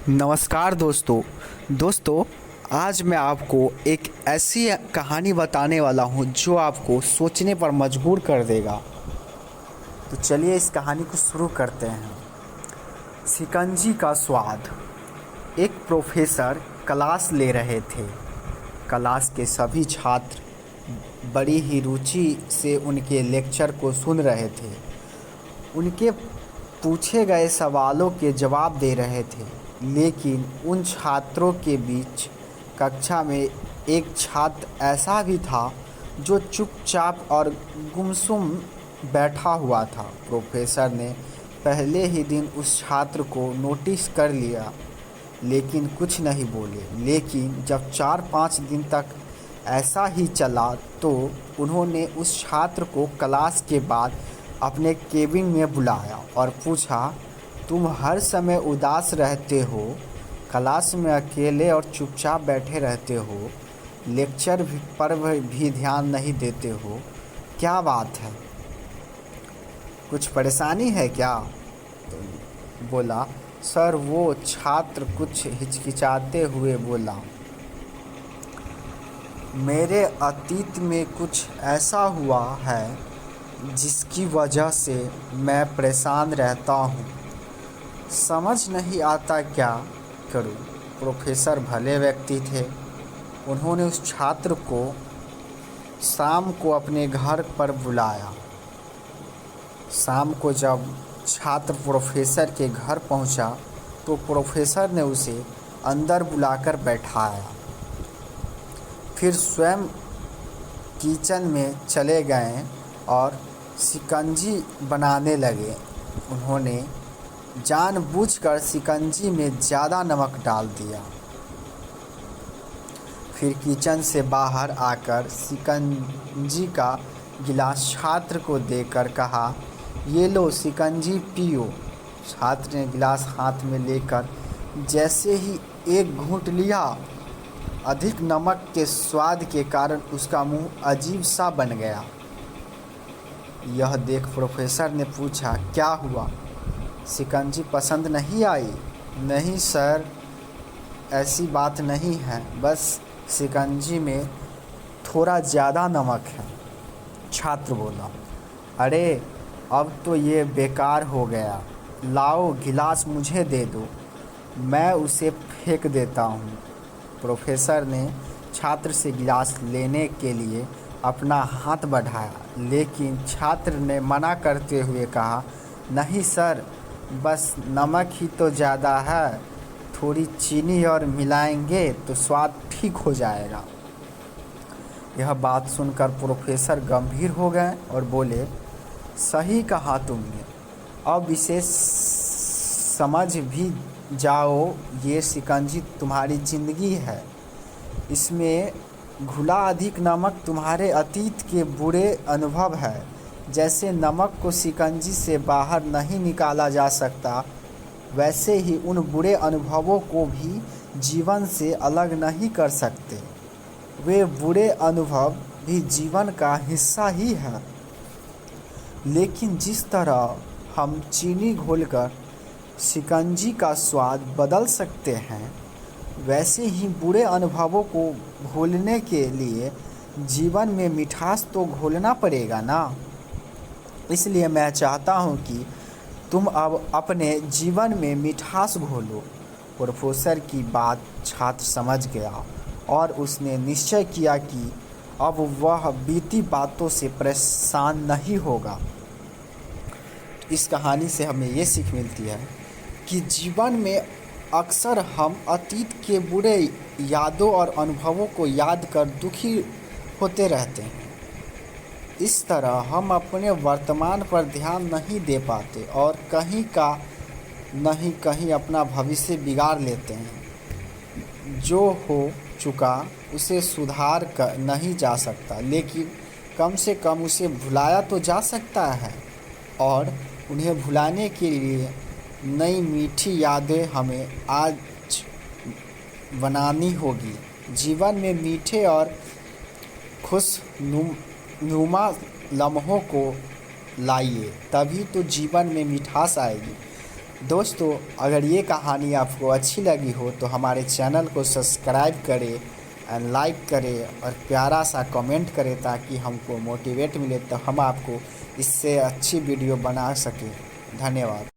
नमस्कार दोस्तों। आज मैं आपको एक ऐसी कहानी बताने वाला हूँ जो आपको सोचने पर मजबूर कर देगा। तो चलिए इस कहानी को शुरू करते हैं। शिकंजी का स्वाद। एक प्रोफेसर क्लास ले रहे थे। क्लास के सभी छात्र बड़ी ही रुचि से उनके लेक्चर को सुन रहे थे। उनके पूछे गए सवालों के जवाब दे रहे थे, लेकिन उन छात्रों के बीच कक्षा में एक छात्र ऐसा भी था जो चुपचाप और गुमसुम बैठा हुआ था। प्रोफेसर ने पहले ही दिन उस छात्र को नोटिस कर लिया, लेकिन कुछ नहीं बोले। लेकिन जब 4-5 दिन तक ऐसा ही चला तो उन्होंने उस छात्र को क्लास के बाद अपने केबिन में बुलाया और पूछा, तुम हर समय उदास रहते हो, क्लास में अकेले और चुपचाप बैठे रहते हो, लेक्चर पर भी ध्यान नहीं देते हो, क्या बात है? कुछ परेशानी है क्या? तो बोला, सर। वो छात्र कुछ हिचकिचाते हुए बोला, मेरे अतीत में कुछ ऐसा हुआ है जिसकी वजह से मैं परेशान रहता हूँ। समझ नहीं आता क्या करूँ। प्रोफेसर भले व्यक्ति थे। उन्होंने उस छात्र को शाम को अपने घर पर बुलाया। शाम को जब छात्र प्रोफेसर के घर पहुंचा तो प्रोफेसर ने उसे अंदर बुलाकर बैठाया। फिर स्वयं किचन में चले गए और शिकंजी बनाने लगे। उन्होंने जानबूझकर शिकंजी में ज़्यादा नमक डाल दिया। फिर किचन से बाहर आकर शिकंजी का गिलास छात्र को देकर कहा, ये लो शिकंजी पियो। छात्र ने गिलास हाथ में लेकर जैसे ही एक घूंट लिया, अधिक नमक के स्वाद के कारण उसका मुंह अजीब सा बन गया। यह देख प्रोफेसर ने पूछा, क्या हुआ? शिकंजी पसंद नहीं आई? नहीं सर, ऐसी बात नहीं है, बस शिकंजी में थोड़ा ज़्यादा नमक है। छात्र बोला, अरे अब तो ये बेकार हो गया। लाओ गिलास मुझे दे दो, मैं उसे फेंक देता हूँ। प्रोफेसर ने छात्र से गिलास लेने के लिए अपना हाथ बढ़ाया, लेकिन छात्र ने मना करते हुए कहा, नहीं सर, बस नमक ही तो ज़्यादा है, थोड़ी चीनी और मिलाएंगे तो स्वाद ठीक हो जाएगा। यह बात सुनकर प्रोफेसर गंभीर हो गए और बोले, सही कहा तुमने, अब इसे समझ भी जाओ, ये शिकंजी तुम्हारी ज़िंदगी है। इसमें घुला अधिक नमक तुम्हारे अतीत के बुरे अनुभव है। जैसे नमक को शिकंजी से बाहर नहीं निकाला जा सकता, वैसे ही उन बुरे अनुभवों को भी जीवन से अलग नहीं कर सकते। वे बुरे अनुभव भी जीवन का हिस्सा ही है। लेकिन जिस तरह हम चीनी घोलकर शिकंजी का स्वाद बदल सकते हैं, वैसे ही बुरे अनुभवों को घोलने के लिए जीवन में मिठास तो घोलना पड़ेगा ना। इसलिए मैं चाहता हूँ कि तुम अब अपने जीवन में मिठास घोलो। प्रोफेसर की बात छात्र समझ गया और उसने निश्चय किया कि अब वह बीती बातों से परेशान नहीं होगा। इस कहानी से हमें ये सीख मिलती है कि जीवन में अक्सर हम अतीत के बुरे यादों और अनुभवों को याद कर दुखी होते रहते हैं। इस तरह हम अपने वर्तमान पर ध्यान नहीं दे पाते और कहीं का नहीं कहीं अपना भविष्य बिगाड़ लेते हैं। जो हो चुका उसे सुधार कर नहीं जा सकता, लेकिन कम से कम उसे भुलाया तो जा सकता है, और उन्हें भुलाने के लिए नई मीठी यादें हमें आज बनानी होगी। जीवन में मीठे और खुशनुमा लम्हों को लाइए, तभी तो जीवन में मिठास आएगी। दोस्तों, अगर ये कहानी आपको अच्छी लगी हो तो हमारे चैनल को सब्सक्राइब करें एंड लाइक करें और प्यारा सा कमेंट करें ताकि हमको मोटिवेट मिले तो हम आपको इससे अच्छी वीडियो बना सकें। धन्यवाद।